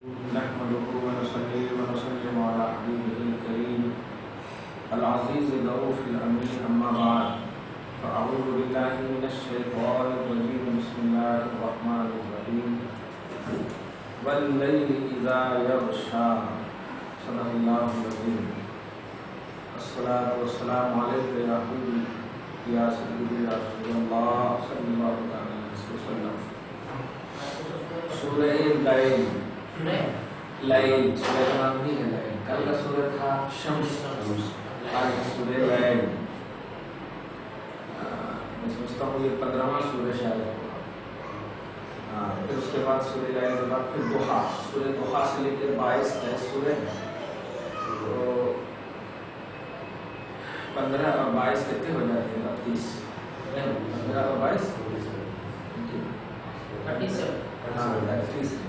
نحمده ونصلي ونسلم على حبيبه الكريم العزيز الرؤوف الأمين أما بعد فأعوذ بالله من الشيطان الرجيم بسم الله الرحمن الرحيم والليل إذا يغشى صدق الله العظيم الصلاة والسلام عليك يا حبيبي يا سيدي يا رسول الله صلى الله عليه وسلم سورہ لیل لیل سورہ کا نام نہیں ہے لیل کل کا سورہ تھا شمس آج سورہ لیل میں سمجھتا ہوں یہ 15واں سورہ شاید ہوگا پھر اس کے بعد سورہ لیل کے بعد پھر دوحا سورہ دوحا سے لے کر 22 سورہ تو 15 اور 22 کتنے ہو جاتے ہیں 30 15 اور 22 37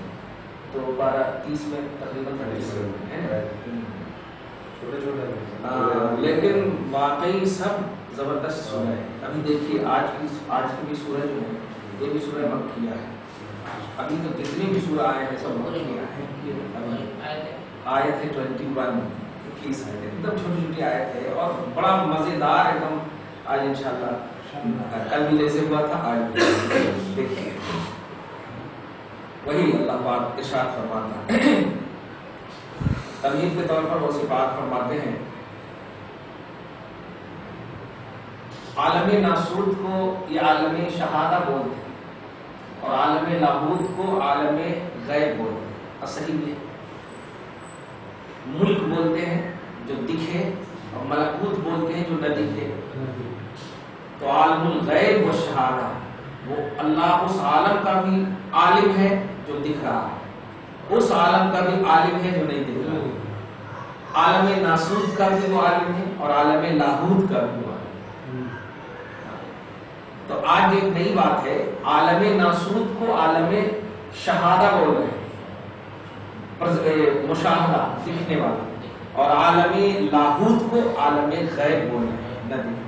تو 12-30 میں تقریباً 37 ہے لیکن واقعی سب زبردست سورہ ہے. ابھی دیکھیے آج کی بھی سورہ جو ہے یہ بھی سورہ مکیہ ہے. ابھی تو جتنی بھی سورہ آئے ہیں سب مکیہ ہیں. آیت ہے 21 21 آیت ایک دم چھوٹی چھوٹی آیت ہے اور بڑا مزیدار ایک دم. آج انشاءاللہ کل بھی جیسے ہوا تھا آج بھی دیکھیے وہی اللہ پاک ارشاد فرماتا ہے. تمہید کے طور پر وہ صفات فرماتے ہیں عالم ناسوت کو یہ عالم شہادہ بولتے ہیں اور عالم لاہوت کو عالم غیب بولتے ہیں. صحیح ہے. ملک بولتے ہیں جو دکھے اور ملکوت بولتے ہیں جو نہ دکھے. تو عالم الغیب و شہادہ وہ اللہ اس عالم کا بھی عالم ہے جو دکھ رہا ہے اس عالم کا بھی عالم ہے جو نہیں دکھ رہا. عالم ناسوت کا بھی وہ عالم ہے اور عالم لاہوت کا بھی وہ عالم ہے. تو آج ایک نئی بات ہے عالم ناسوت کو عالم شہادہ بول رہے ہیں مشاہدہ دکھنے والا اور عالم لاہوت کو عالم غیب بول رہے ہیں نہ دکھنے.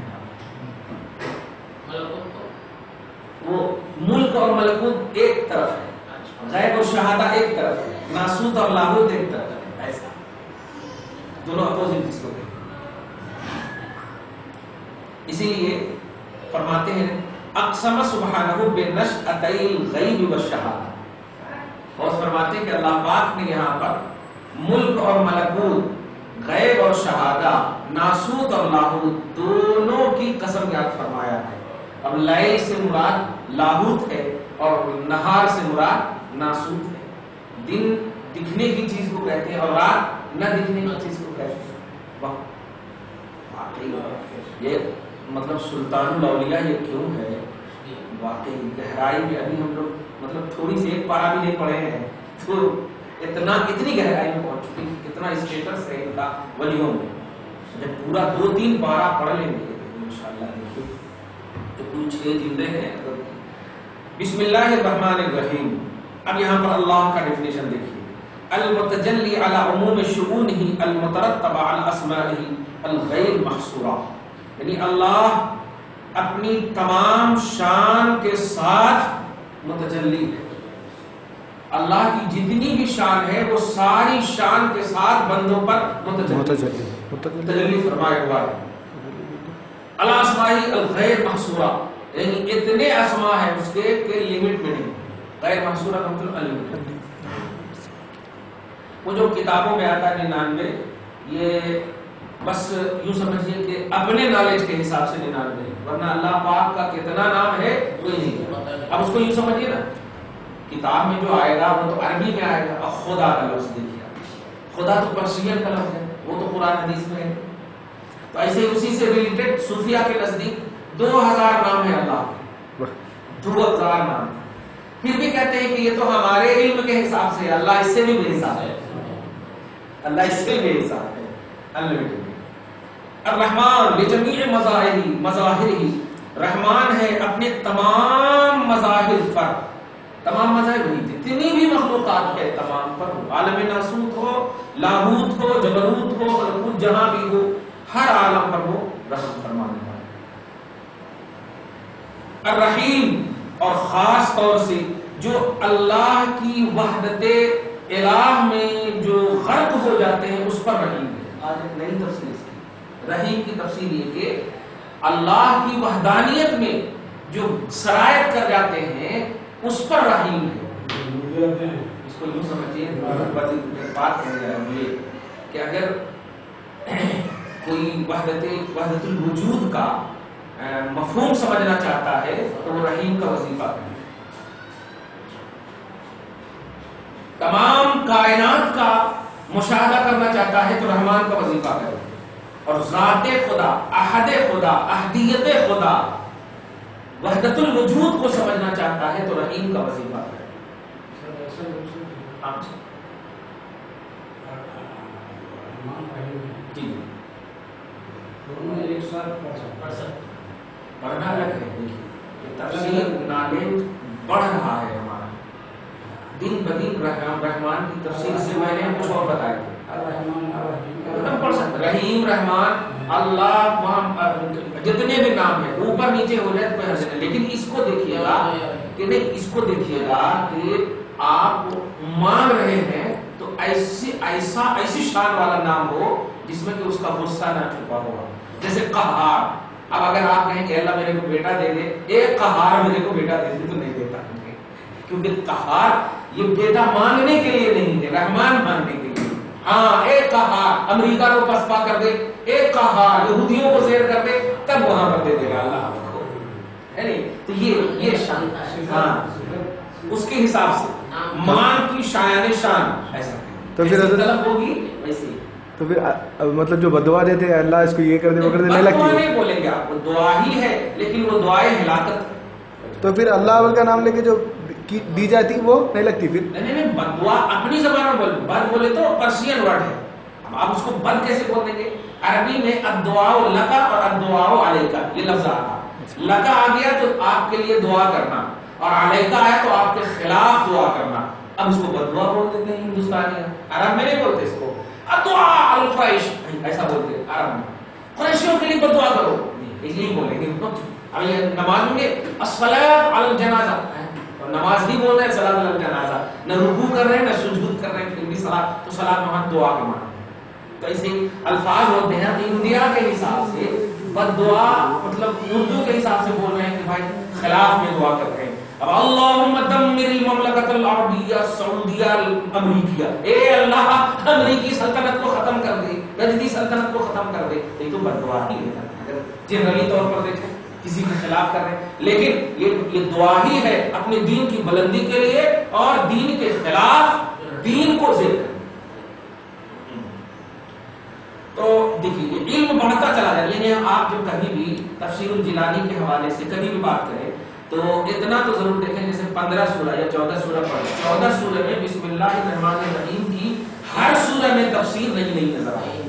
وہ ملک اور ملکوت ایک طرف ہے غیب اور شہادہ ایک طرف ہے ناسوت اور لاہوت ایک طرف ہے. ایسا دونوں اپوزٹ جس کو کہتے ہیں. اسی لیے فرماتے ہیں اقسم سبحانہ بنشأتي الغیب والشہادہ. اور فرماتے ہیں کہ اللہ پاک نے یہاں پر ملک اور ملکوت غیب اور شہادہ ناسوت اور لاہوت دونوں کی قسم یاد فرمایا ہے. اب لیل سے مراد لاہوت ہے اور نہار سے مراد ناسوت ہے. دن دکھنے کی چیز کو کہتے ہیں اور رات نہ دکھنے کی چیز کو کہتے ہیں. واقعی یہ مطلب سلطان الاولیاء یہ کیوں ہے واقعی گہرائی میں ابھی ہم لوگ مطلب تھوڑی سی ایک پارا بھی نہیں پڑھے ہیں تو اتنی گہرائی میں پہنچ چکی کتنا اسٹیٹس ہے ان کا ولیوں میں. جب پورا 2-3 پارا پڑھ لیں گے انشاءاللہ تو کچھ زندے ہیں. بسم اللہ الرحمن الرحیم. اب یہاں پر اللہ کا ڈیفینیشن دیکھیے المتجلی علی عموم شؤونہ المترتب علی اسمائہ الغیر محصورہ. یعنی اللہ اپنی تمام شان کے ساتھ متجلی ہے. اللہ کی جتنی بھی شان ہے وہ ساری شان کے ساتھ بندوں پر متجلی فرمایا ہوا ہے. علی اسمائہ الغیر محصورہ یعنی اتنے اسماء ہیں اس کے کہ لیمٹ میں نہیں. غیر محصورہ کا مطلب انلمیٹڈ. وہ جو کتابوں میں آتا ہے 99 یہ بس یوں سمجھیے کہ اپنے نالج کے حساب سے 99 ورنہ اللہ پاک کا کتنا نام ہے کوئی نہیں. اب اس کو یوں سمجھیے نا کتاب میں جو آئے گا وہ تو عربی میں آئے گا. اب خدا کا لفظ دیکھیے خدا تو پرشین کا لفظ ہے وہ تو قرآن حدیث میں ہے. تو ایسے اسی سے ریلیٹڈ صوفیہ کے نزدیک 2000 نام ہے اللہ کے 2000 نام. پھر بھی کہتے ہیں کہ یہ تو ہمارے علم کے حساب سے اللہ اس سے بھی بے حساب ہے. اللہ اس سے بے حساب ہے انلمیٹڈ. الرحمن لجمیع مظاہرہ رحمان ہے اپنے تمام مظاہر پر. تمام مظاہر وہی جتنی بھی مخلوقات ہے تمام پر ہو عالم ناسوت ہو لاہوت ہو جبروت ہو ملکوت جہاں بھی ہو ہر عالم پر وہ رحم فرمانے والا. الرحیم اور خاص طور سے جو اللہ کی وحدت الہ پہلی تفسیر اس کی۔ رحیم کی تفسیر یہ کہ اللہ کی وحدانیت میں جو سرایت کر جاتے ہیں اس پر رحیم ہے۔ اس کو یوں سمجھیے، بات کہنے جا رہا ہوں یہ کہ اگر کوئی وحدت الوجود کا مفہوم سمجھنا چاہتا ہے تو وہ رحیم کا وظیفہ کرے، تمام کائنات کا مشاہدہ کرنا چاہتا ہے تو رحمان کا وظیفہ کرے، اور ذات خدا، احد خدا، احدیت خدا، وحدت الوجود کو سمجھنا چاہتا ہے تو رحیم کا وظیفہ کرے۔ جی ایک ساتھ پڑھنا الگ ہے، تفسیر نالج بڑھ رہا ہے ہمارا دن بدن۔ رحمان کی تفسیر سے میں نے کچھ اور بتایا تھا، پڑھ سکتے رحیم، رحمان، اللہ، جتنے بھی نام ہیں اوپر نیچے ہو جائے کوئی حرج نہیں، لیکن اس کو دیکھیے گا کہ نہیں، اس کو دیکھیے گا کہ آپ مانگ رہے ہیں تو ایسی شان والا نام ہو جس میں کہ اس کا غصہ نہ چھپا ہوا، جیسے قہار۔ اب اگر آپ کہیں کہ اللہ میرے کو بیٹا دے دے، ایک قہار میرے کو بیٹا دے دے تو نہیں دیتا، کیونکہ قہار یہ بیٹا مانگنے کے لیے نہیں ہے، رحمان مانگنے کے لیے۔ ہاں ایک قہار امریکہ کو پسپا کر دے، ایک قہار یہودیوں کو زیر کر دے، تب وہاں پر دے دے گا اللہ آپ کو، ہے نہیں؟ تو یہ شان، ہاں اس کے حساب سے مان کی شایان شان ایسا تو پھر طلب ہوگی ویسے۔ تو پھر مطلب جو بدعا دیتے ہیں اللہ اس کو یہ کر دے وہ کر دے، نہیں بدعا لگتی؟ نہیں بولیں گے آپ، دعا ہی ہے لیکن وہ دعائیں ہلاکت ہے۔ تو پھر اللہ کا نام لے کے جو دی جاتی وہ نہیں لگتی پھر؟ نہیں، بدعا اپنی زبان میں بول، بد بولے تو پرشین ورڈ ہے، اب آپ اس کو بد کیسے بول دیں گے؟ عربی میں الدعاء لکا اور الدعاء علیکا یہ لفظ آتا، لکا آ گیا تو آپ کے لیے دعا کرنا، اور علیکا آیا تو آپ کے خلاف دعا کرنا۔ اب اس کو بدعا بول دیتے ہیں ہندوستانی، عرب میں نہیں بولتے اس کو الدعاء القریش، ایسا بولتے ہیں عرب میں، قریشیوں کے لیے بدعا کرو، یہی بولیں گے۔ اب یہ نماز میں الصلاۃ علی الجنازہ، نماز نہیں بول رہے ہیں، صلاۃ علی الجنازہ، نہ رکوع کر رہے ہیں نہ سجود کر رہے ہیں، پھر بھی صلاۃ، تو صلاۃ وہاں دعا کے معنی۔ تو ایسے الفاظ ہوتے ہیں انڈیا کے حساب سے بد دعا، مطلب اردو کے حساب سے بول رہے ہیں کہ بھائی خلاف میں دعا کر رہے ہیں۔ اب اللہم دمر المملکۃ العربیہ السعودیہ الامریکیہ، اے اللہ امریکی سلطنت کو ختم کر دے، نجدی سلطنت کو ختم کر دے، یہ تو بد دعا ہی ہے اگر جنرلی طور پر دیکھیں کسی کے خلاف کر رہے ہیں، لیکن یہ دعا ہی ہے اپنے دین کی بلندی کے لیے اور دین کے خلاف دین کو ذکر۔ تو دیکھیے علم بڑھتا چلا جائے، یعنی آپ جب کبھی بھی تفسیر الجیلانی کے حوالے سے کبھی بھی بات کریں تو اتنا تو ضرور دیکھیں، جیسے 15 سورہ یا 14 سورہ پڑھیں، 14 سورہ میں بسم اللہ الرحمن الرحیم کی ہر سورہ میں تفسیر نہیں نظر آئی،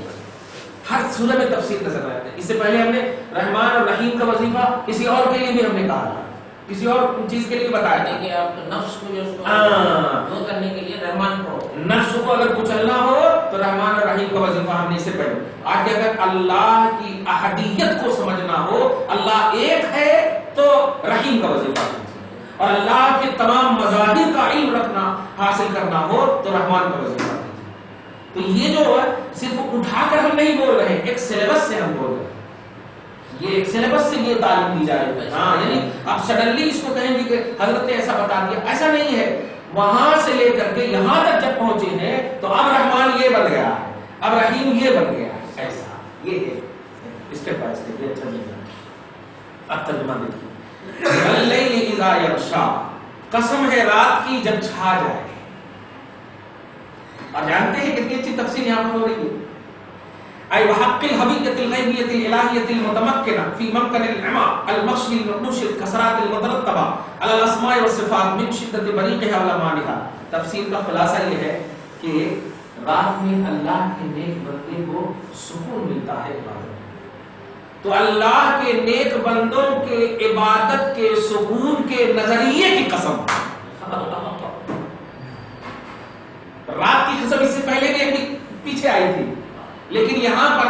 ہر سورہ میں تفسیر نظر آتی ہے۔ اس سے پہلے ہم نے رحمان اور رحیم کا وظیفہ کسی اور کے لیے بھی ہم نے کہا تھا، کسی اور چیز کے لیے بتایا تھا کہ آپ نفس کو جو دور کرنے کے لیے رحمان کو، نفس کو اگر کچلنا ہو تو رحمان اور رحیم کا وظیفہ ہم نے اس سے پڑھا۔ آج اگر اللہ کی احدیت کو سمجھنا ہو، اللہ ایک ہے تو رحیم کا وظیفہ، اور اللہ کے تمام مظاہر کا علم رکھنا حاصل کرنا ہو تو رحمان کا وظیفہ۔ تو یہ جو ہے صرف اٹھا کر ہم نہیں بول رہے ہیں، ایک سلیبس سے ہم بول رہے ہیں، یہ ایک سلیبس سے یہ تعلیم دی جائے گی۔ ہاں یعنی آپ سڈنلی اس کو کہیں گے کہ حضرت نے ایسا بتا دیا، ایسا نہیں ہے، وہاں سے لے کر کے یہاں تک جب پہنچے ہیں تو اب رحمان یہ بن گیا ہے، اب رحیم یہ بن گیا ہے، ایسا یہ ہے اسٹیپ بائی اسٹیپ۔ یہ اچھا نہیں ہے، اب ترجمہ دیکھیے، اللیل اذا یغشا، قسم ہے رات کی جب چھا جائے۔ اور جانتے ہیں کتنی اچھی تفسیر یہاں پر ہو رہی ہے، اي وحق الهوية الغيبية الإلهية المتمكنة في ممكن العمى المخشي المنقوش الكسرات المترتبة على الأسماء والصفات من شدة بريقها ولمانها۔ تفسیر کا خلاصہ یہ ہے کہ رات میں اللہ کے نیک بندے کو سکون ملتا ہے عبادت، تو اللہ کے نیک بندوں کے عبادت کے سکون کے نظریے کی قسم، رات کی قسم اس سے پہلے بھی پیچھے آئی تھی، لیکن یہاں پر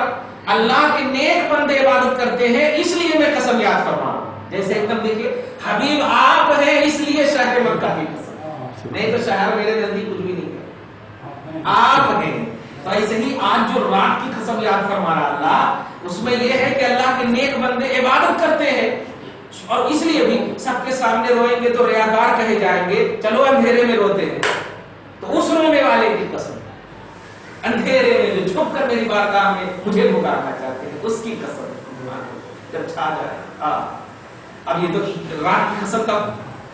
اللہ کے نیک بندے عبادت کرتے ہیں اس لیے میں قسم یاد فرما رہا ہوں۔ جیسے ایک دم دیکھیے، حبیب آپ ہیں اس لیے شہر مکہ کی قسم، نہیں تو شہر میرے نزدیک کچھ بھی نہیں ہے، آپ ہیں تو ایسے ہی آج جو رات کی قسم یاد فرما رہا اللہ، اس میں یہ ہے کہ اللہ کے نیک بندے عبادت کرتے ہیں، اور اس لیے بھی سب کے سامنے روئیں گے تو ریاکار کہے جائیں گے، چلو اندھیرے میں روتے ہیں۔ تو اس رونے والے کی قسم، اندھیرے میں جو چھپ کر میری بارگاہ میں مجھے پکارنا چاہتے ہیں، اس کی قسم جب چھا جائے۔ اب یہ تو رات کی قسم کا،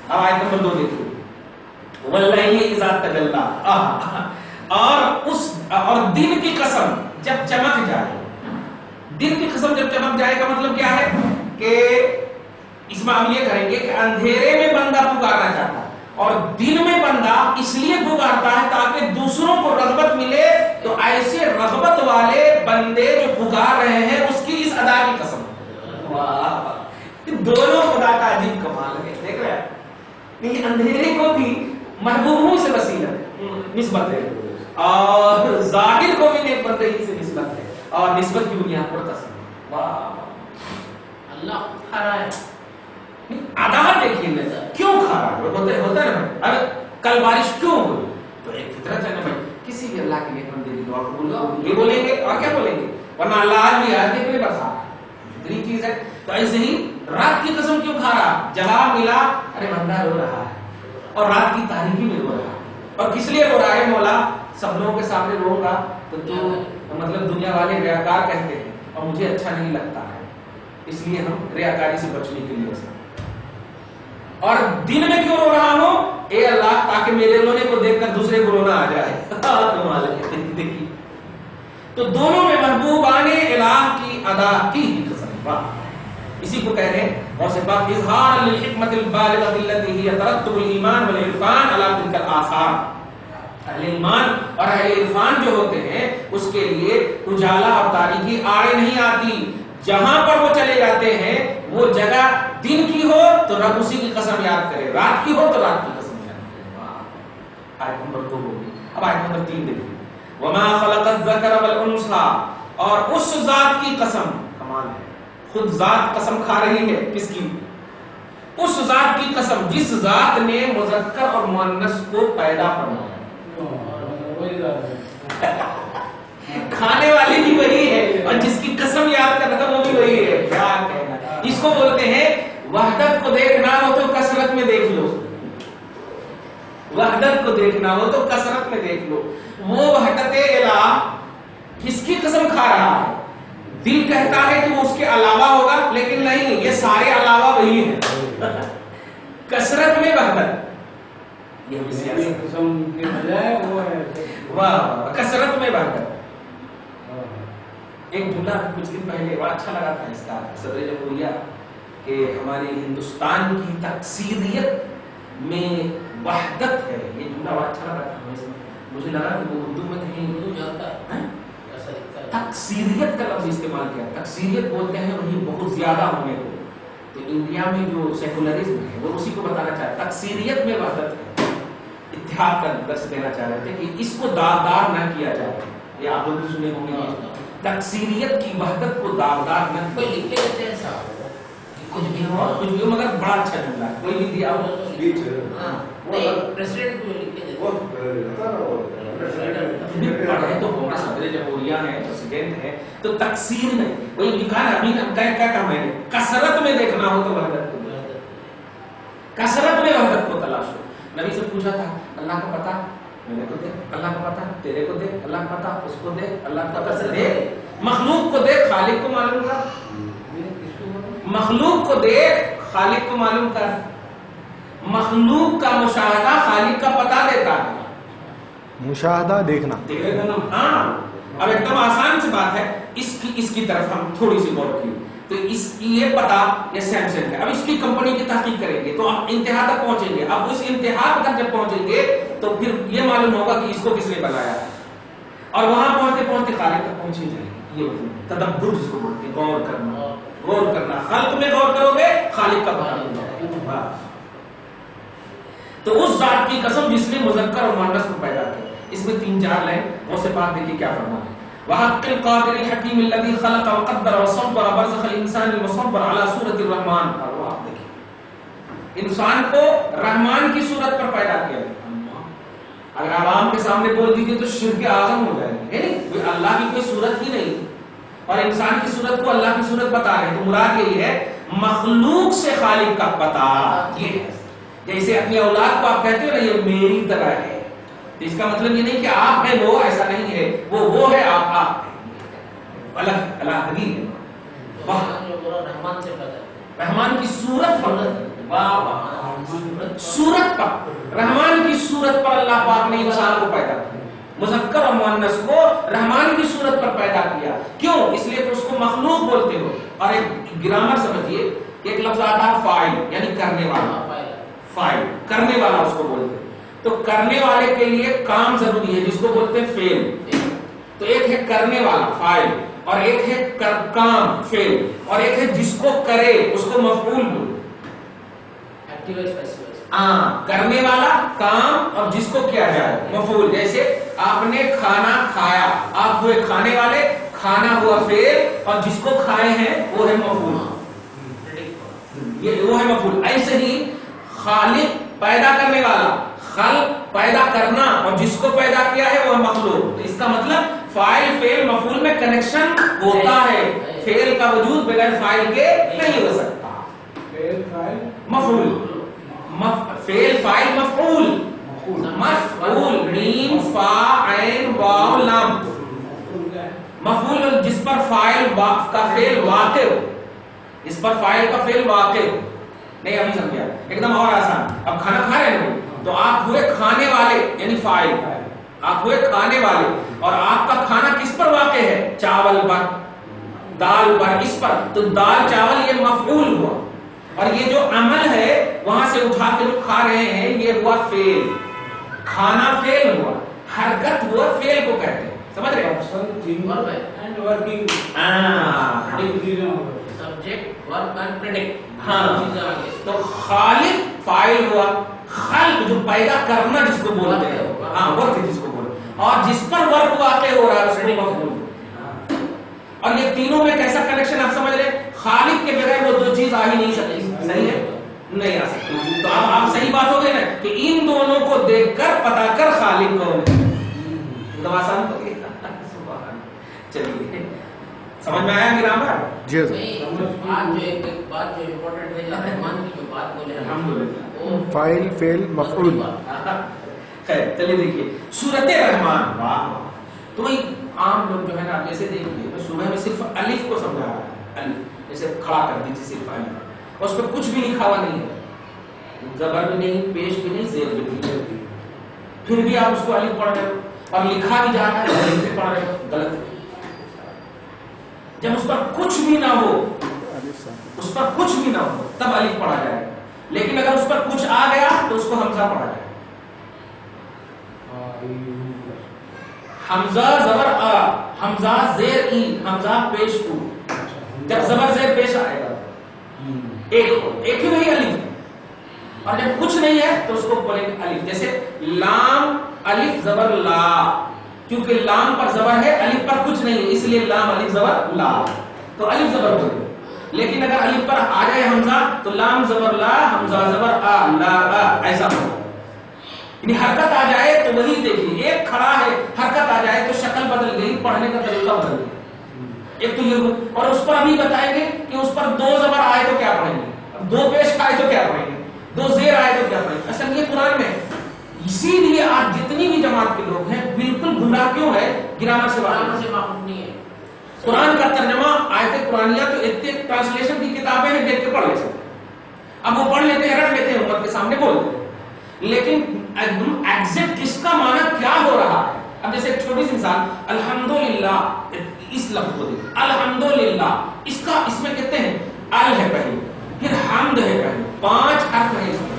اب آیت نمبر 2 دیکھو، واللیل اذا تجلی، اور دن کی قسم جب چمک جائے۔ دن کی قسم جب چمک جائے کا مطلب کیا ہے کہ اس میں ہم یہ کریں گے کہ اندھیرے میں بندہ پکارنا چاہتا ہے، اور دن میں بندہ اس لیے پکارتا ہے تاکہ دوسروں کو رغبت ملے، تو ایسے رغبت والے بندے جو پکار رہے ہیں اس کی اس ادا کی قسم۔ دونوں خدا کا عجیب کمال ہے، دیکھ رہے ہیں، اندھیرے کو بھی محبوبوں سے وسیلہ نسبت ہے، اور ظاہر کو بھی نیک بندگی سے نسبت ہے، اور نسبت کی بنیاد پر قسم۔ واہ اللہ کھا رہا ہے، ادا دیکھیے کیوں کھا رہا ہے، ہوتا ہے نا، ارے کل بارش کیوں ہوئی، تو ایک فطرت ہے نا بھائی، کسی بھی اللہ کے نیک بندے کی دعا قبول ہو، یہ بولیں گے اور کیا بولیں گے، ورنہ اللہ آج بھی آج کے برسا فطری چیز ہے۔ تو ایسے ہی رات کی قسم کیوں کھا رہا، جواب ملا، ارے بندہ رو رہا ہے اور رات کی تاریکی میں رو رہا ہے، اور کس لیے رو رہا ہے، مولا سب لوگوں کے سامنے رو گا تو مطلب دنیا والے ریاکار کہتے ہیں اور مجھے اچھا نہیں لگتا ہے، اس لیے ہم ریاکاری سے بچنے کے لیے ایسا، اور دن میں کیوں رو رہا ہوں، اے اللہ تاکہ میرے رونے کو دیکھ کر دوسرے کو رونا آ جائے۔ دیکھیے تو دونوں میں محبوبان الہ کی ادا کی قسم، اسی کو کہہ رہے ہیں غوث پاک اظہار للحکمت البالغۃ التي هي ترتب الایمان والعرفان على تلك الاثار۔ اہل ایمان اور اہل عرفان جو ہوتے ہیں اس کے لیے اجالا اور تاریکی آڑے نہیں آتی، جہاں پر وہ چلے جاتے ہیں وہ جگہ دن کی ہو تو رب اسی کی قسم یاد کرے، رات کی ہو تو رات کی قسم یاد کرے۔ آیت نمبر 2 ہوگی، اب آیت نمبر 3 دیکھیں، وما خلق الذکر والانثى، اور اس ذات کی قسم، کمال ہے، خود ذات قسم کھا رہی ہے، کس کی، اس ذات کی قسم جس ذات نے مذکر اور مؤنث کو پیدا فرمایا۔ کھانے والی بھی وہی ہے اور جس کی قسم یاد کر رہا وہ بھی وہی ہے، کیا کہنا، اس کو بولتے ہیں وحدت کو دیکھنا ہو تو کثرت میں دیکھ لو، وحدت کو دیکھنا ہو تو کثرت میں دیکھ لو۔ وہ وحدت الہ کس کی قسم کھا رہا ہے، دل کہتا ہے کہ وہ اس کے علاوہ ہوگا، لیکن نہیں، یہ سارے علاوہ وہی ہے، کثرت میں وحدت، یہ قسم کی بجائے وہ ہے، واہ کثرت میں وحدت۔ ایک جملہ کچھ دن پہلے بڑا اچھا لگا تھا اس کا، صدر جمہوریہ کہ ہماری ہندوستان کی تکثیریت میں وحدت ہے، یہ جملہ بڑا اچھا لگا تھا، مجھے لگا کہ وہ اردو میں کہیں اردو جانتا ہے، تکثیریت کا لفظ استعمال کیا، تکثیریت بولتے ہیں وہی بہت زیادہ ہونے کو، تو انڈیا میں جو سیکولرزم ہے وہ اسی کو بتانا چاہتا ہے، تکثیریت میں وحدت ہے، اتحاد کا درس دینا چاہ رہے تھے کہ اس کو داغدار نہ کیا جائے، یہ آپ لوگ بھی سنے ہوں گے، تکثیریت کی وحدت کو داغدار نہ، کوئی لکھے دیتے ہیں صاحب، کچھ بھی ہو مگر بڑا اچھا جملہ ہے، کوئی بھی دیا ہو پریزیڈنٹ کو لکھ کے دیتے پڑھے تو ہونا، صدر جمہوریہ ہے، پریزیڈنٹ ہے، تو تکثیر میں کوئی لکھا ہے، ابھی کیا کہا میں نے، کثرت میں دیکھنا ہو تو وحدت کو، کثرت میں وحدت کو تلاش ہو۔ نبی سے پوچھا تھا اللہ کا پتہ میرے کو دے، اللہ کا پتہ تیرے کو دے، اللہ کا پتہ اس کو دے، اللہ کا پتہ دے، مخلوق کو دے، خالق کو معلوم کر، مخلوق کو دے، خالق کو معلوم کر، مخلوق کا مشاہدہ خالق کا پتہ دیتا ہے، مشاہدہ دیکھنا، ہاں اب ایک دم آسان سی بات ہے، اس کی طرف ہم تھوڑی سی غور کی، تو اس کی یہ پتا یہ سیمسنگ ہے، اب اس کی کمپنی کی تحقیق کریں گے تو آپ انتہا تک پہنچیں گے، اب اس انتہا تک جب پہنچیں گے تو پھر یہ معلوم ہوگا کہ اس کو کس نے بنایا ہے، اور وہاں پہنچتے پہنچتے خالق تک پہنچ ہی جائیں گے، یہ تدبر جس کو بولتے ہیں، غور کرنا، خلق میں غور کرو گے خالق کا پتہ مل جائے گا۔ تو اس ذات کی قسم جس نے مذکر اور مؤنث کو پیدا کیا، اس میں 3-4 لائن غوث پاک دیکھیے کیا فرماتے ہیں، وحق القادر الحکیم الذی خلق وقدر وصور وبرزخ الانسان المصور على صورت الرحمن، اور آپ دیکھیں انسان کو رحمان کی صورت پر پیدا کیا، اگر عوام کے سامنے بول دیجیے تو شرک اعظم ہو جائے گی. کوئی اللہ کی کوئی صورت ہی نہیں اور انسان کی صورت کو اللہ کی صورت بتا رہے ہیں. تو مراد یہی ہے مخلوق سے خالق کا پتہ. یہ ہے جیسے اپنی اولاد کو آپ کہتے ہو نا یہ میری طرح ہے، اس کا مطلب یہ نہیں کہ آپ ہیں وہ، ایسا نہیں ہے. وہ ہے، آپ ہیں، الگ الگ ہے. رحمان کی صورت پر، صورت پر، رحمان کی صورت پر اللہ پاک نے انسان کو پیدا کیا، مذکر اور مؤنث کو رحمان کی صورت پر پیدا کیا. کیوں؟ اس لیے کہ اس کو مخلوق بولتے ہو. اور ایک گرامر سمجھیے کہ ایک لفظ آتا ہے فاعل، یعنی کرنے والا. فاعل کرنے والا اس کو بولتے ہیں. تو کرنے والے کے لیے کام ضروری ہے جس کو بولتے ہیں فعل. تو ایک ہے کرنے والا فاعل، اور ایک ہے کام فعل، اور ایک ہے جس کو کرے اس کو مفعول بولتے. کرنے والا کام اور جس کو کیا جائے مفعول. جیسے آپ نے کھانا کھایا، آپ ہوئے کھانے والے، کھانا ہوا فعل اور جس کو کھائے ہیں وہ ہے مفعول. یہ وہ ہے مفعول. ایسے ہی خالق پیدا کرنے والا، خلق پیدا کرنا اور جس کو پیدا کیا ہے وہ ہے مخلوق. تو اس کا مطلب فاعل فعل مفعول میں کنیکشن ہوتا ہے. فعل کا وجود بغیر فاعل کے نہیں ہو سکتا. مفعول فعل فاعل مفعول. مفعول میم فا عین واو لام. مفعول جس پر فاعل کا فعل واقع ہو، جس پر فاعل کا فعل واقع ہو. نہیں ابھی سمجھا، ایک دم اور آسان. اب کھانا کھا رہے ہیں تو آپ ہوئے کھانے والے یعنی فاعل، آپ ہوئے کھانے والے اور آپ کا کھانا کس پر واقع ہے؟ چاول پر، دال پر، اس پر. تو دال چاول یہ مفعول ہوا. اور یہ جو عمل ہے وہاں سے اٹھا کے جو کھا رہے ہیں یہ ہوا فعل. کھانا فعل ہوا، حرکت ہوا فعل کو کہتے ہیں. سمجھ رہے ہیں؟ تو خالق فاعل ہوا، خلق جو پیدا کرنا جس کو بولتے ہیں، ورک جس کو بولتے ہیں، اور جس پر ورک واقع ہو رہا ہے اس کو مفعول. اور یہ تینوں میں کیسا کنیکشن آپ سمجھ رہے ہیں؟ خالق کے بغیر وہ دو چیز آ ہی نہیں سکتی. صحیح ہے؟ نہیں آ سکتی. تو اب آپ صحیح بات ہو گئی نا کہ ان دونوں کو دیکھ کر پتا کر خالق کون ہے. تو آسان ہو گئی. چلیے سمجھ میں آیا گرامر؟ جی بات جو امپورٹنٹ ہے رحمان کی جو بات بولے الحمدللہ، فاعل فعل مفعول. خیر چلیے دیکھیے سورت رحمان. واہ. تو عام لوگ جو ہے نا جیسے دیکھیے میں صبح میں صرف الف کو سمجھا رہا ہے. الف جیسے کھڑا کر دیجیے صرف الف، اور اس پہ کچھ بھی لکھا ہوا نہیں ہے، زبر بھی نہیں، پیش بھی نہیں، زیر بھی نہیں. پھر بھی آپ اس کو الف پڑھ رہے ہو اور لکھا بھی جا رہا ہے الف بھی پڑھ رہے ہو. غلط. جب اس پر کچھ بھی نہ ہو، اس پر کچھ بھی نہ ہو تب الف پڑھا جائے. لیکن اگر اس پر کچھ آ گیا تو اس کو حمزہ پڑھا جائے. حمزہ زبر آ، حمزہ زیر ای، حمزہ پیش او. جب زبر زیر پیش آئے گا ایک ہی وہی الف ہے. اور جب کچھ نہیں ہے تو اس کو بولیں گے الف. جیسے لام الف زبر لا، کیونکہ لام پر زبر ہے الف پر کچھ نہیں ہے اس لیے لام الف زبر لا، تو الف زبر بولے. لیکن اگر الف پر آ جائے حمزہ تو لام زبر لا، حمزہ زبر آ، لا آ، ایسا ہوگا. یعنی حرکت آ جائے تو وہی دیکھیے، ایک کھڑا ہے حرکت آ جائے تو شکل بدل گئی، پڑھنے کا طریقہ بدل گیا. ایک تو یہ، اور اس پر ابھی بتائیں گے کہ اس پر دو زبر آئے تو کیا پڑھیں گے، دو پیش آئے تو کیا پڑھیں گے، دو زیر آئے تو کیا پڑھیں گے. اصل یہ قرآن میں. اسی لیے آج جتنی بھی جماعت کے لوگ ہیں بالکل گمراہ کیوں ہے؟ گرامر سے معلوم نہیں ہے. قرآن کا ترجمہ آیت قرآنیہ تو اتنے ٹرانسلیشن کی کتابیں ہیں دیکھ کے پڑھ لے سکتے. اب وہ پڑھ لیتے ہیں، رکھ لیتے ہیں، امت کے سامنے بولتے ہیں، لیکن ایگزیکٹ اس کا معنی کیا ہو رہا ہے. اب جیسے ایک چھوٹی سی مثال، الحمدللہ، اس لفظ کو دیکھیں الحمدللہ، اس کا اس میں کہتے ہیں ال ہے پہلے، پھر حمد ہے پہلے، 5 حرف ہے اس میں،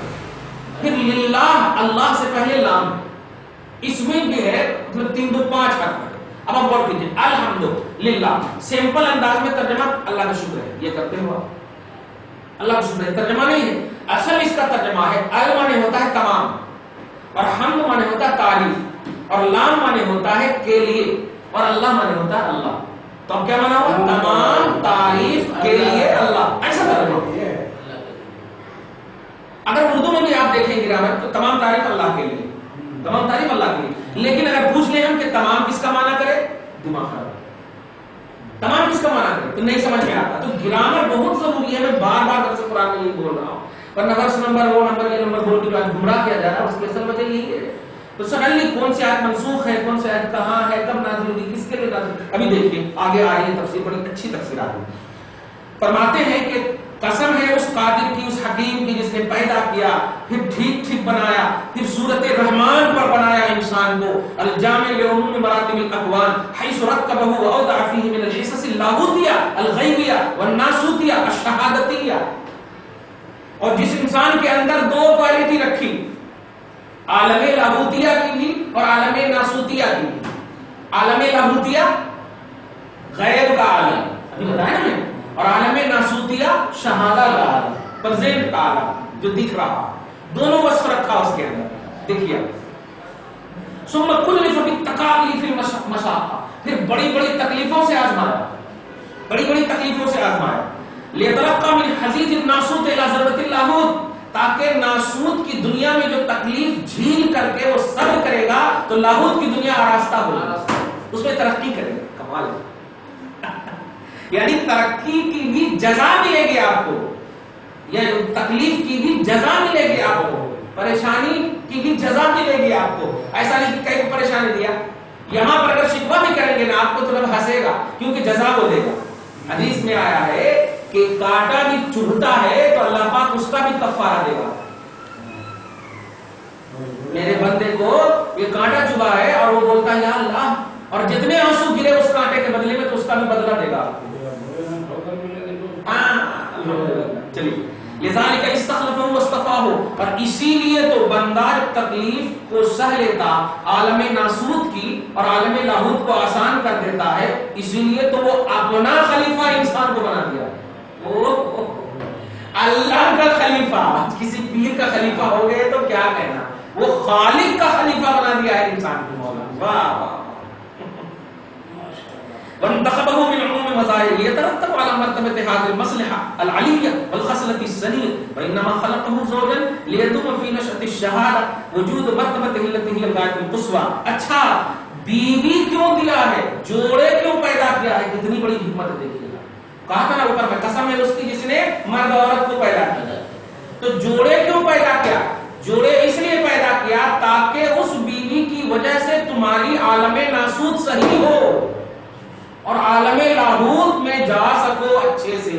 پھر للہ اللہ سے پہلے لام، اس میں بھی ہے مطلب 3 2 5 حرف ہے. اب آپ غور کیجیے الحمدللہ سمپل انداز میں ترجمہ اللہ کا شکر ہے، یہ کرتے ہو اللہ کا شکر ہے، ترجمہ نہیں ہے. اصل اس کا ترجمہ ہے ال مانے ہوتا ہے تمام، اور حمد مانے ہوتا ہے تعریف، اور لام مانے ہوتا ہے کے لیے، اور اللہ مانے ہوتا ہے اللہ. تو اب کیا مانا ہوا؟ تمام تعریف کے لیے اللہ، ایسا ترجمہ. اگر اردو میں بھی آپ دیکھیں گرامر تو تمام تعریف اللہ کے لیے، تمام تعریف اللہ کی. لیکن اگر پوچھ لیں ہم کہ تمام کس کا معنی کرے, دماغ خراب, تمام کس کا معنی کرے تو نہیں سمجھ میں آتا. تو گرامر بہت ضروری ہے. میں بار بار درس قرآن میں یہ بول رہا ہوں, ورنہ ورس نمبر وہ نمبر یہ نمبر بول کے گمراہ کیا جا رہا ہے. اس کی اصل وجہ یہی ہے. تو سڈنلی کون سی آیت منسوخ ہے, کون سی آیت کہاں ہے, کب نازل ہوگی, کس کے لیے نازل. ابھی دیکھیے آگے آ رہی ہے تفسیر, بڑی اچھی تفسیر آ رہی ہے. فرماتے ہیں کہ قسم ہے اس قادر کی, اس حکیم کی جس نے پیدا کیا, پھر ٹھیک ٹھیک بنایا, پھر صورت رحمان پر بنایا انسان کو. الجامع لعموم مراتب الاکوان حیث رکبہ واودع فیہ من الحصص اللاہوتیہ الغیبیہ والناسوتیہ الشہادتیہ. اور جس انسان کے اندر دو کوالٹی رکھی, عالم لاہوتیہ کی بھی اور عالم ناسوتیہ کی بھی. عالم لاہوتیہ غیب کا عالم, ابھی بتایا نا, اور عالم ناسوتیہ شہادہ کا عالم, پرزینٹ کا عالم جو دکھ رہا. دونوں وصف رکھا اس کے اندر. دیکھیے ثم کلف بالتکالیف المشاقہ, پھر بڑی بڑی تکلیفوں سے آزمایا, بڑی بڑی تکلیفوں سے آزمایا. لیترقى من حزیز الناسوت الى ذروة اللاہوت, تاکہ ناسوت کی دنیا میں جو تکلیف جھیل کر کے وہ صبر کرے گا تو لاہوت کی دنیا آراستہ ہوگی, اس میں ترقی کرے گا. کمال ہے. یعنی ترقی کی بھی جزا ملے گی آپ کو, یا تکلیف کی بھی جزا ملے گی آپ کو, پریشانی کی بھی جزا ملے گی آپ کو. ایسا نہیں کہ کئی کو پریشانی دیا, یہاں پر اگر شکوہ بھی کریں گے نا آپ کو تو رب ہنسے گا, کیونکہ جزا کو دے گا. حدیث میں آیا ہے کہ کانٹا بھی چبھتا ہے تو اللہ پاک اس کا بھی کفارہ دے گا. میرے بندے کو یہ کانٹا چبھا ہے اور وہ بولتا ہے یا اللہ, اور جتنے آنسو گرے اس کانٹے کے بدلے میں تو اس کا بھی بدلہ دے گا. چلیے لذالک استخلفہ واصطفاہ, اور اسی لیے تو بندہ تکلیف کو سہ لیتا, عالم ناسوت کی اور عالم لاہوت کو آسان کر دیتا ہے. اسی لیے تو وہ اپنا خلیفہ انسان کو بنا دیا. اللہ کا خلیفہ, کسی پیر کا خلیفہ ہو گئے تو کیا کہنا, وہ خالق کا خلیفہ بنا دیا ہے انسان کو. مولانا واہ واہ. وانتخبه من عموم مظاهره يترتب على مرتبة هذه المصلحة العلية والخصلة السنية, وإنما خلقه زوجا ليدوم في نشأة الشهادة وجود مرتبته التي هي الغاية القصوى. اچھا بیوی کیوں دیا ہے, جوڑے کیوں پیدا کیا ہے, کتنی بڑی حکمت دیکھیے. کہا تھا نا اوپر میں, قسم ہے اس کی جس نے مرد عورت کو پیدا کیا. تو جوڑے کیوں پیدا کیا, جوڑے اس لیے پیدا کیا تاکہ اس بیوی کی وجہ سے تمہاری عالم ناسوت صحیح ہو اور عالم لاہوت میں جا سکو اچھے سے.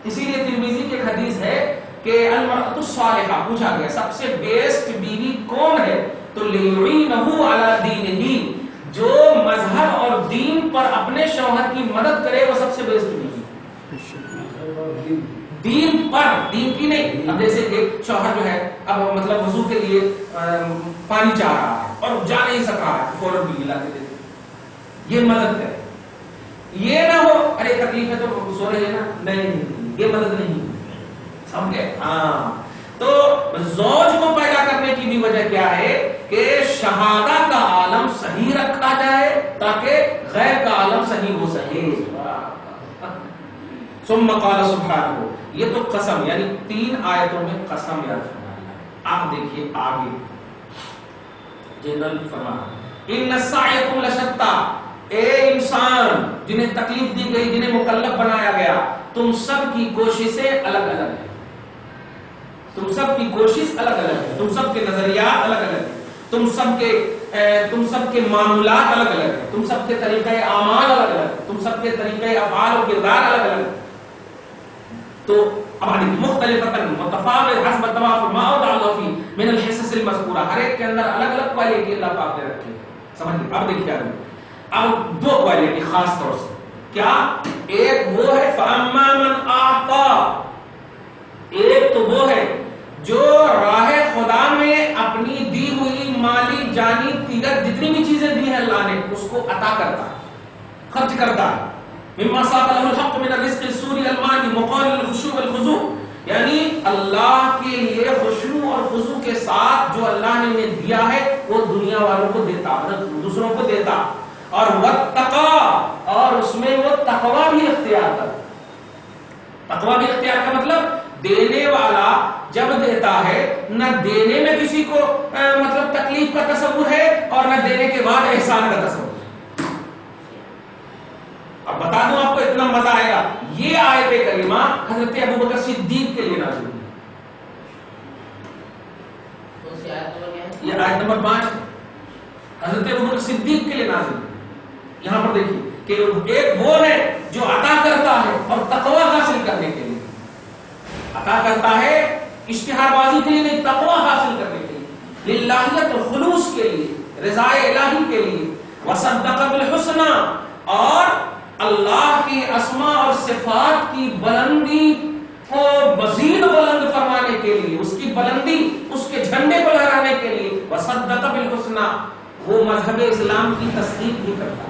اسی لیے ترمذی کی حدیث ہے کہ المرأۃ الصالحہ, پوچھا گیا سب سے بیسٹ بیوی کون ہے, تو لیعینہ علی دینہ, جو مذہب اور دین پر اپنے شوہر کی مدد کرے وہ سب سے بیسٹ بیوی. دین پر, دین کی نہیں. اب جیسے کہ شوہر جو ہے اب مطلب وضو کے لیے پانی چاہ رہا ہے اور جا نہیں سک رہا ہے, فوراً بیوی لا کے دے دے, یہ مدد کرے. یہ نہ ہو ارے تکلیف ہے تو سو رہے ہیں نا, نہیں, یہ مدد نہیں. سمجھے؟ ہاں. تو زوج کو پیدا کرنے کی بھی وجہ کیا ہے کہ شہادہ کا عالم صحیح رکھا جائے تاکہ غیر کا عالم صحیح ہو سکے. ثم قال سبحانہ, یہ تو قسم یعنی 3 آیتوں میں قسم یاد فرمایا. آپ دیکھیے آگے جنرل فرمایا ان سعیکم لشتى, اے انسان جنہیں تکلیف دی گئی, جنہیں مکلف بنایا گیا, تم سب کی کوششیں الگ الگ ہیں, تم سب کی کوشش الگ الگ ہے, تم سب کے نظریات الگ الگ ہیں, تم سب کے معمولات الگ الگ ہیں, تم سب کے طریقہ اعمال الگ الگ ہیں, تم سب کے طریقہ افعال و کردار الگ الگ ہیں. تو اب مختلف متفاوت حسب توافر ما اوضع الله فيه من الحصص المذکورہ, ہر ایک کے اندر الگ الگ کوالٹی اللہ پاک نے رکھی. سمجھیے. اب دیکھیے اب 2 کوالٹی خاص طور سے کیا, ایک وہ ہے فاما من اعطى, ایک تو وہ ہے جو راہ خدا میں اپنی دی ہوئی مالی جانی تیغت جتنی بھی چیزیں دی ہیں اللہ نے اس کو عطا کرتا ہے, خرچ کرتا ہے. مما ساق له الحق من الرزق السوری المانی مقابل الخشوع والخضوع, یعنی اللہ کے لیے خشوع اور خضوع کے ساتھ جو اللہ نے انہیں دیا ہے وہ دنیا والوں کو دیتا, مطلب دوسروں کو دیتا. اور واتقا, اور اس میں وہ تقوی بھی اختیار کرتا. تقوی بھی اختیار کا مطلب دینے والا جب دیتا ہے نہ دینے میں کسی کو مطلب تکلیف کا تصور ہے اور نہ دینے کے بعد احسان کا تصور ہے. اب بتا دوں آپ کو اتنا مزہ آئے گا, یہ آیت کریمہ حضرت ابوبکر صدیق کے لیے نازل ہوئی. یہ آیت نمبر 5 حضرت ابوبکر صدیق کے لیے نازل ہوئی. یہاں پر دیکھیے کہ ایک وہ ہے جو عطا کرتا ہے اور تقوی حاصل کرنے کے لیے عطا کرتا ہے, اشتہار بازی کے لیے نہیں, تقوی حاصل کرنے کے لیے, للہیت اور خلوص کے لیے, رضا الہی کے لیے, وصدق بالحسنى, اور اللہ کی اسماء اور صفات کی بلندی کو مزید بلند فرمانے کے لیے, اس کی بلندی, اس کے جھنڈے کو لہرانے کے لیے, وصدق بالحسنى, وہ مذہب اسلام کی تصدیق بھی کرتا ہے,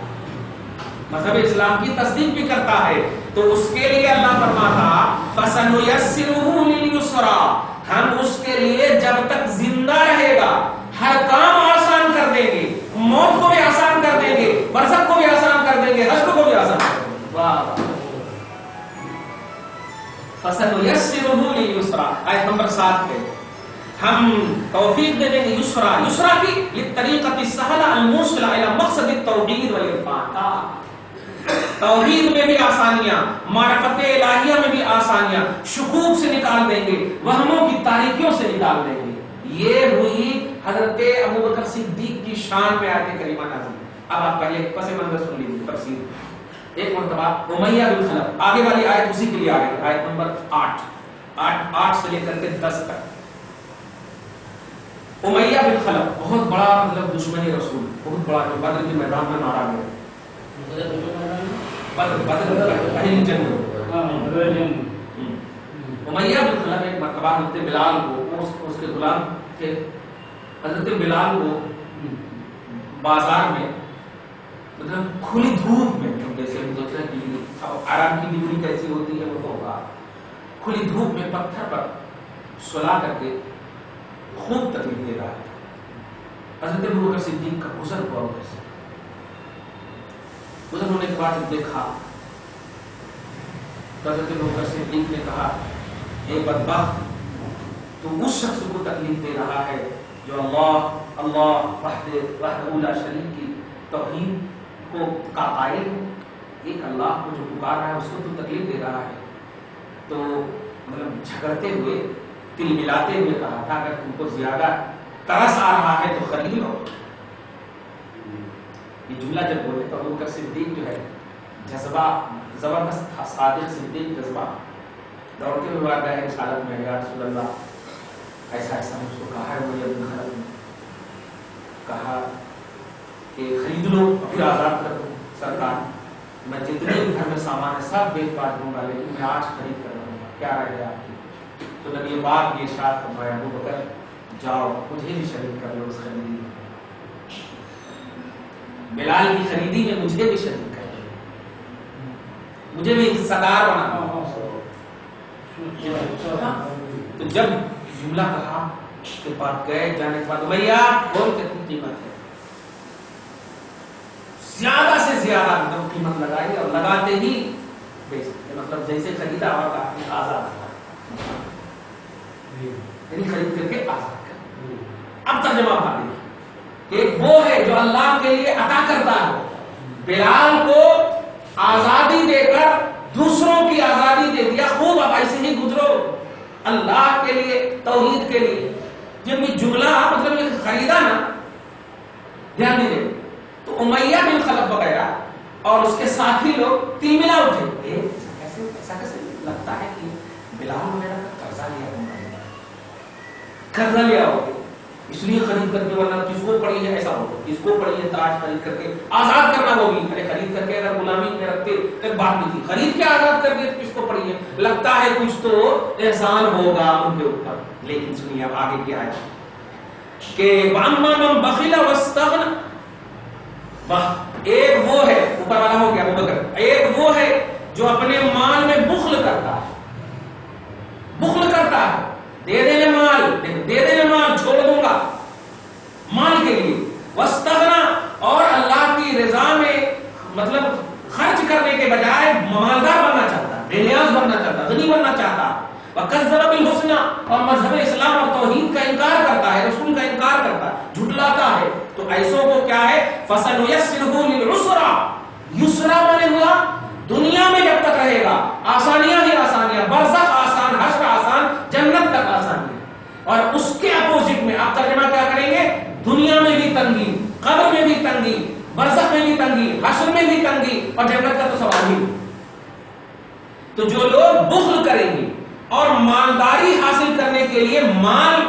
مذہب اسلام کی تصدیق بھی کرتا ہے. تو اس کے لیے اللہ فرماتا فَسَنُيَسِّرُهُ لِلْيُسْرَى, ہم اس کے لیے جب تک زندہ رہے گا ہر کام آسان کر دیں گے, موت کو بھی آسان کر دیں گے, برزخ کو بھی آسان کر دیں گے, حشر کو بھی آسان کر دیں گے. واہ, فَسَنُيَسِّرُهُ لِلْيُسْرَى, آیت نمبر 7 ہے. ہم توفیق دے دیں گے یسرا, یسرا کی للطریقۃ السہلہ الموصلہ الی مقصد التوحید والعرفان. توحید میں بھی آسانیاں, معرفت الہیہ میں بھی آسانیاں, شکوک سے نکال دیں گے, وہموں کی تاریکیوں سے نکال دیں گے. یہ ہوئی حضرت ابوبکر صدیق کی شان میں آیت کریمہ نازل. اب آپ پہلے پس منظر سن لیجیے تفسیر. ایک مرتبہ امیہ بن خلف, آگے والی آیت اسی کے لیے آ گئی, آیت نمبر 8 سے لے کر کے 10 تک. امیہ بن خلف بہت بڑا مطلب دشمن رسول, بہت بڑا, جو بدر کے میدان میں مارا گیا. پہلی جنگ. امیہ بن خلف ایک مرتبہ حضرت بلال کو, اس کے غلام تھے, حضرت بلال کو بازار میں مطلب کھلی دھوپ میں, جیسے آرام کی ڈگری کیسی ہوتی ہے وہ ہوگا, کھلی دھوپ میں پتھر پر سلا کر کے خوب تکلیف دے رہا ہے. حضرت ابوبکر صدیق کا گزر ہوا ادھر سے, گزر ہونے کے بعد دیکھا تو حضرت ابوبکر صدیق نے کہا, اے بدبخت, تو اس شخص کو تکلیف دے رہا ہے جو اللہ وحدہ لا شریک کی توحید کو کا قائل ہے, ایک اللہ کو جو پکار رہا ہے اس کو تو تکلیف دے رہا ہے. تو مطلب جھگڑتے ہوئے, تل ملاتے ہوئے کہا تھا اگر تم کو زیادہ ترس آ رہا ہے تو خرید لو. یہ جملہ جب بولے تو ابوبکر صدیق جو ہے جذبہ زبردست تھا, صادق صدیق جذبہ, دوڑتے ہوئے آ گئے رسالت میں, یا رسول اللہ ایسا ایسا مجھ کو کہا ہے مجھے ابن خلف نے کہا کہ خرید لو, پھر آزاد کر دو. سرکار میں جتنے بھی گھر میں سامان ہے سب بیچ باچ دوں گا, لیکن میں آج خرید کر رہوں گا, کیا رہ گیا آپ کی. تو نبی پاک یہ ارشاد فرمایا, ابوبکر جاؤ مجھے بھی شریک کر لو اس خریدی میں, بلال کی خریدی میں مجھے بھی شریک کر لو, مجھے بھی صدار بنا. تو جب جملہ کہا کے بعد گئے, جانے کے بعد بھیا بول کتنی قیمت ہے, زیادہ سے زیادہ مطلب قیمت لگائی, اور لگاتے ہی بیچ, مطلب جیسے خریدا اور کہا آزاد, یعنی خرید کر کے آزاد کر. اب ترجمہ بھائی کہ وہ ہے جو اللہ کے لیے عطا کرتا ہے, بلال کو آزادی دے کر دوسروں کی آزادی دے دیا. خوب اب ایسے ہی گزرو اللہ کے لیے, توحید کے لیے. جب یہ جملہ مطلب یہ خریدا نا, دھیان دیجیے, تو امیہ بن خلف وغیرہ اور اس کے ساتھی لوگ تل ملا اٹھے, ایسا کیسے لگتا ہے کہ بلال وغیرہ کا قرضہ لیا ہو, اس لیے خرید کر کے, ورنہ کس کو پڑی ہے, ایسا ہو کس کو پڑی ہے تاج خرید کر کے آزاد کرنا ہوگی. ارے خرید کر کے اگر غلامی میں رکھتے تو بات نہیں تھی, خرید کے آزاد کر کے کس کو پڑی ہے, لگتا ہے کچھ تو احسان ہوگا ان کے اوپر. لیکن سنیے اب آگے کیا ہے کہ وَأَمَّا مَنْ بَخِلَ وَاسْتَغْنَى, ایک وہ ہے, اوپر والا ہو گیا ابوبکر, ایک وہ ہے جو اپنے مال میں بخل کرتا ہے, بخل کرتا ہے, دے دینے مال چھوڑ دوں گا مال کے لیے. واستغنا, اور اللہ کی رضا میں مطلب خرچ کرنے کے بجائے مالدار بننا چاہتا, بے نیاز بننا چاہتا, غنی بننا چاہتا. وَكَذَّبَ بِالْحُسْنَى اور مذہب اسلام اور توحید کا انکار کرتا ہے، رسول کا انکار کرتا ہے، جھٹلاتا ہے، تو ایسوں کو کیا ہے فَسَنُيَسِّرُهُ لِلْعُسْرَى، یسرا مانے ہوا دنیا میں جب تک رہے گا آسانیاں ہی آسانیاں، برزخ آسان، حشر آسان، جنت تک آسانیاں، اور اس کے اپوزٹ میں آپ ترجمہ کیا کریں گے؟ دنیا میں بھی تنگی، قبر میں بھی تنگی، برزخ میں بھی تنگی، حشر میں بھی تنگی، اور جنت کا تو سوال ہی نہیں۔ تو جو لوگ بخل کریں گے اور مالداری حاصل کرنے کے لیے مال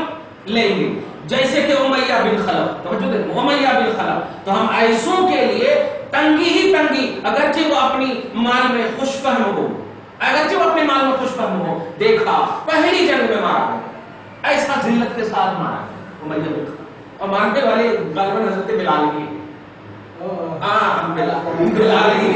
لیں گے، جیسے کہ امیہ بن خلف، توجہ دیکھو امیہ بن خلف، تو ہم ایسوں کے لیے تنگی ہی تنگی، اگرچہ وہ اپنی مال میں خوش فہم ہو، اگرچہ وہ اپنے مال میں خوش فہم ہو، دیکھا پہلی جنگ میں مارا گیا، ایسا ذلت کے ساتھ مارا گیا امیہ بن خلف، اور ماننے والے غالباً حضرت بلال ہی، بلال ہی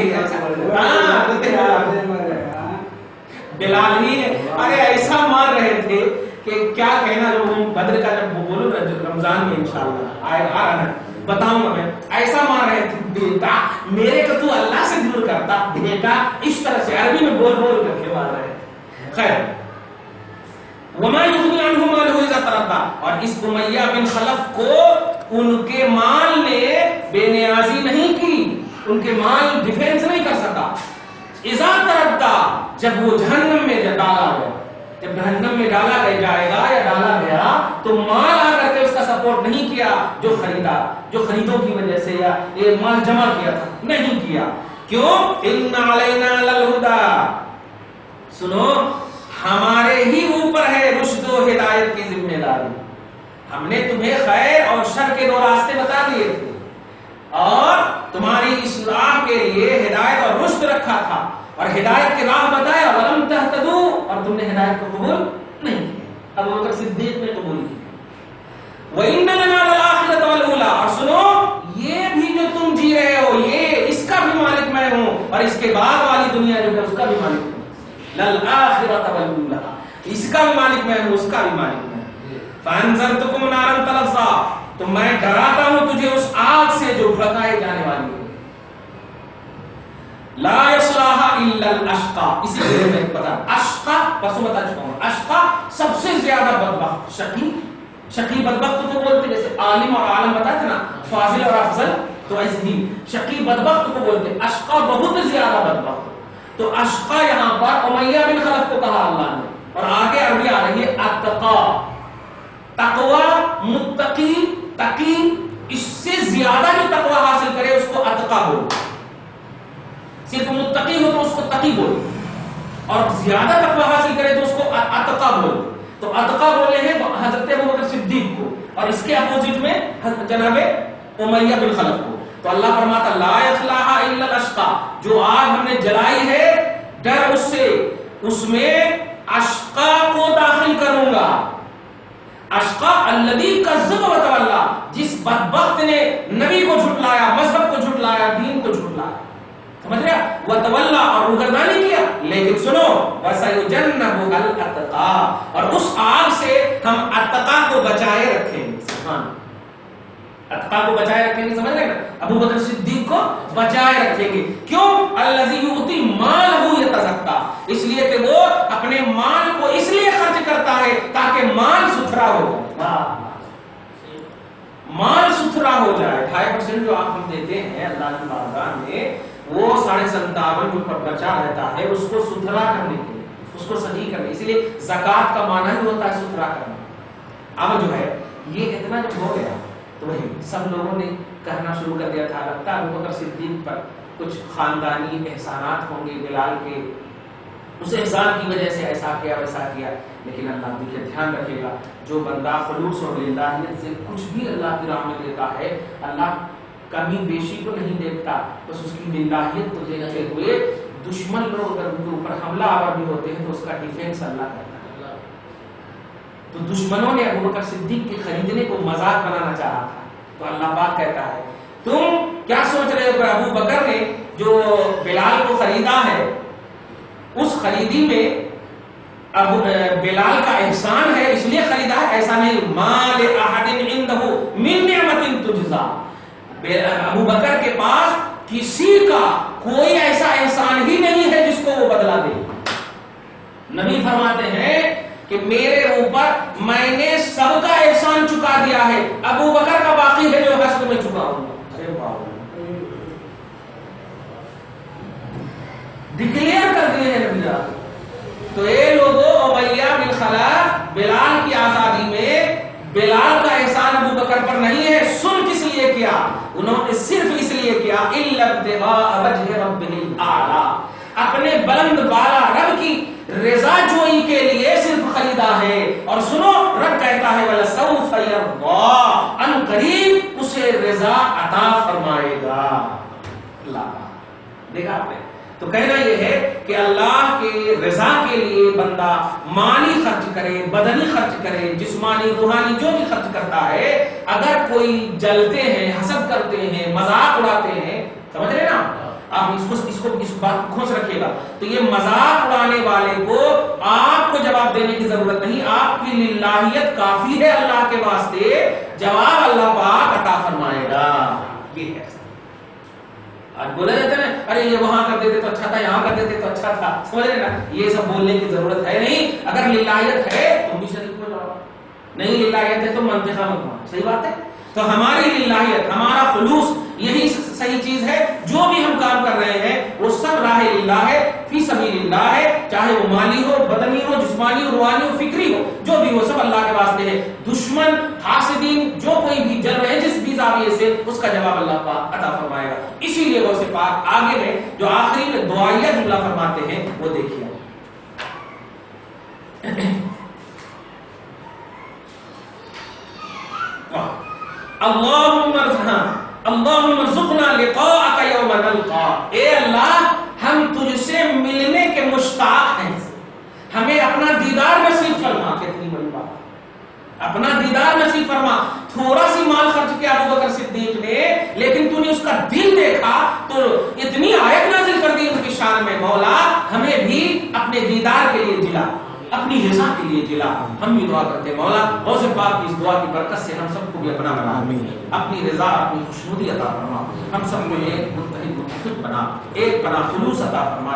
بلال ہی ہے، ارے ایسا مار رہے تھے کہ کیا کہنا، جو بدر کا جب بولو رمضان میں انشاءاللہ آ رہا ہے بتاؤں گا میں، ایسا مار رہے تھے بیٹا میرے کو تو اللہ سے دور کرتا بیٹا، اس طرح سے عربی میں بول بول کر کے مار رہے تھے۔ خیر وما یغنی عنہ مالہ اذا تردی، اور اس امیہ بن خلف کو ان کے مال نے بے نیازی نہیں کی، ان کے مال ڈیفینس نہیں کر سکا، اذا تردی جب وہ جہنم میں ڈالا گیا، جب جہنم میں ڈالا جائے گا یا ڈالا گیا تو مال آ کر کے اس کا سپورٹ نہیں کیا، جو خریدا، جو خریدوں کی وجہ سے یا یہ مال جمع کیا تھا نہیں کیا، کیوں؟ ان علینا للہدی، سنو ہمارے ہی اوپر ہے رشد و ہدایت کی ذمہ داری، ہم نے تمہیں خیر اور شر کے دو راستے بتا دیے تھے اور تمہاری اصلاح کے لیے ہدایت اور رشد رکھا تھا، اور ہدایت کے راہ بتایا، ولم تہتدوا، اور تم نے ہدایت کو قبول نہیں کیا، ابو بکر صدیق نے قبول کیا۔ وَإِنَّ لَنَا لَلْآخِرَةَ وَالْأُولَىٰ، اور سنو یہ بھی جو تم جی رہے ہو یہ اس کا بھی مالک میں ہوں، اور اس کے بعد والی دنیا جو ہے اس کا بھی مالک میں ہوں، لَلْآخِرَةَ وَالْأُولَىٰ، اس کا بھی مالک میں ہوں، اس کا بھی مالک میں ہوں۔ فَأَنذَرْتُكُمْ نَارًا تَلَظَّىٰ، تو میں ڈراتا ہوں تجھے اس آگ سے جو بھڑکائے جانے والی ہے، لا يصلاها الا الاشقى، اسی لیے میں پتا اشقى پرسوں بتا چکا ہوں، اشقى سب سے زیادہ بدبخت، شقی، شقی بدبخت کو بولتے، جیسے عالم اور عالم بتاتے نا، فاضل اور افضل، تو ایسے ہی شقی بدبخت کو بولتے، اشقى بہت زیادہ بدبخت، تو اشقى یہاں پر امیہ بن خلف کو کہا اللہ نے، اور آگے عربی آ رہی ہے اتقا، تقوی، متقی، تقی، اس سے زیادہ جو تقوی حاصل کرے اس کو اتقا بولتے، صرف متقی ہو تو اس کو تقی بولے، اور زیادہ تقوی حاصل کرے تو اس کو اتقا بولے، تو اتقا بولے ہیں حضرت ابوبکر صدیق کو، اور اس کے اپوزٹ میں جناب امیہ بن خلف کو، تو اللہ فرماتا لا یصلاها الا الاشقى، جو آگ ہم نے جلائی ہے ڈر اس سے، اس میں اشقا کو داخل کروں گا، اشقا الذی کذب وتولی، جس بدبخت نے نبی کو جھٹلایا، مذہب کو جھٹلایا، دین کو جھٹلایا، سمجھ رہے وہ تولا اور روگردانی کیا، لیکن سنو وَسَيُجَنَّبُهَا الْأَتْقَى، اور اس آگ سے ہم اتقا کو بچائے رکھیں گے، سبحان اتقا کو بچائے رکھیں گے، سمجھ رہے نا، ابو بکر صدیق کو بچائے رکھیں گے، کیوں؟ الَّذِي يُؤْتِي مَالَهُ يَتَزَكَّى، اس لیے کہ وہ اپنے مال کو اس لیے خرچ کرتا ہے تاکہ مال ستھرا ہو جائے، مال ستھرا ہو جائے، 2.5% جو آپ ہم دیتے ہیں اللہ کی بارگاہ میں، وہ 57.5 جو بچا رہتا ہے اس کو ستھرا کرنے کے لیے، اس کو صحیح کرنے، اسی لیے زکوٰۃ کا معنی ہی ہوتا ہے ستھرا کرنا۔ اب جو ہے یہ اتنا جب ہو گیا تو وہی سب لوگوں نے کرنا شروع کر دیا تھا، لگتا ہے ابو بکر صدیق پر کچھ خاندانی احسانات ہوں گے بلال کے، اس احسان کی وجہ سے ایسا کیا ویسا کیا، لیکن اللہ دیکھیے دھیان رکھے گا، جو بندہ خلوص اور للہیت سے کچھ بھی اللہ کی راہ میں دیتا ہے، اللہ کمی بیشی کو نہیں دیکھتا، بس اس کی للہیت کو دیکھتے ہوئے دشمن لوگ اگر ان کے اوپر حملہ آور بھی ہوتے ہیں تو اس کا ڈیفینس اللہ کرتا ہے۔ تو دشمنوں نے ابو بکر صدیق کے خریدنے کو مذاق بنانا چاہا تھا، تو اللہ پاک کہتا ہے تم کیا سوچ رہے ہو کہ ابو بکر نے جو بلال کو خریدا ہے اس خریدی میں اب بلال کا احسان ہے اس لیے خریدا ہے، ایسا نہیں، مال احد عنده من نعمت تجزا، ابو بکر کے پاس کسی کا کوئی ایسا احسان ہی نہیں ہے جس کو وہ بدلا دے۔ نبی فرماتے ہیں کہ میرے اوپر میں نے سب کا احسان چکا دیا ہے، ابو بکر کا باقی ہے جو حسب میں چکا ہوں. ارے باپ ڈکلیئر کر دیے ہیں نبی جان. تو یہ لوگوں امیہ بن خلف بلال کی آزادی میں بلال کا احسان ابو بکر پر نہیں ہے. سن کس لیے کیا؟ انہوں نے صرف اس لیے کیا الا ابتغاء وجہ ربہ الاعلی، اپنے بلند بالا رب کی رضا جوئی کے لیے صرف خریدا ہے. اور سنو رب کہتا ہے وَلَسَوْفَ يَرْضَىٰ، ان قریب اسے رضا عطا فرمائے گا. اللہ دیکھا آپ نے. تو کہنا یہ ہے کہ اللہ کے رضا کے لیے بندہ مالی خرچ کرے، بدنی خرچ کرے، جسمانی روحانی جو بھی خرچ کرتا ہے. اگر کوئی جلتے ہیں، حسد کرتے ہیں، مذاق اڑاتے ہیں، سمجھ رہے نا آپ، اس بات کو کھوس رکھیے گا. تو یہ مذاق اڑانے والے کو آپ کو جواب دینے کی ضرورت نہیں، آپ کی للہیت کافی ہے اللہ کے واسطے، جواب اللہ پاک عطا فرمائے گا. یہ ہے. آج بولا جاتا ہے ارے یہ وہاں کر دیتے تو اچھا تھا، یہاں کر دیتے تو اچھا تھا. سمجھ رہے نا، یہ سب بولنے کی ضرورت ہے نہیں. اگر للہیت ہے تم بھی شریک ہو جاؤ، نہیں للہیت ہے تو منطقہ مت مان. صحیح بات ہے. تو ہماری للہیت، ہمارا خلوص یہی صحیح چیز ہے. جو بھی ہم کام کر رہے ہیں وہ سب راہ للہ ہے، فی سبیل اللہ ہے، چاہے وہ مالی ہو، بدنی ہو، جسمانی ہو، روحانی ہو، فکری ہو، جو بھی ہو سب اللہ کے واسطے ہے. دشمن، حاسدین، جو کوئی بھی جل رہے ہیں جس بھی زاویے سے، اس کا جواب اللہ پاک عطا فرمائے گا. اسی لیے غوث پاک آگے میں جو آخری میں دعائیہ جملہ فرماتے ہیں وہ دیکھیے. اللہم ارزقنا لقاءک یوم نلقا، اے اللہ ہم تجھ سے ملنے کے مشتاق ہیں، ہمیں اپنا دیدار نصیب فرما. کتنی بڑی بات، اپنا دیدار نصیب فرما. تھوڑا سی مال خرچ کیا ابو بکر صدیق نے، لیکن تو نے اس کا دل دیکھا تو اتنی آیت نازل کر دی ان کی شان میں، مولا ہمیں بھی اپنے دیدار کے لیے جلا، اپنی رضا کے لیے جلا. ہم بھی دعا کرتے ہیں مولا غوث پاک کی اس دعا کی برکت سے ہم سب کو بھی اپنا بنا، اپنی رضا، اپنی خوشنودی عطا فرما. ہم سب کو ایک متحد متفق بنا، ایک بنا خلوص عطا فرما.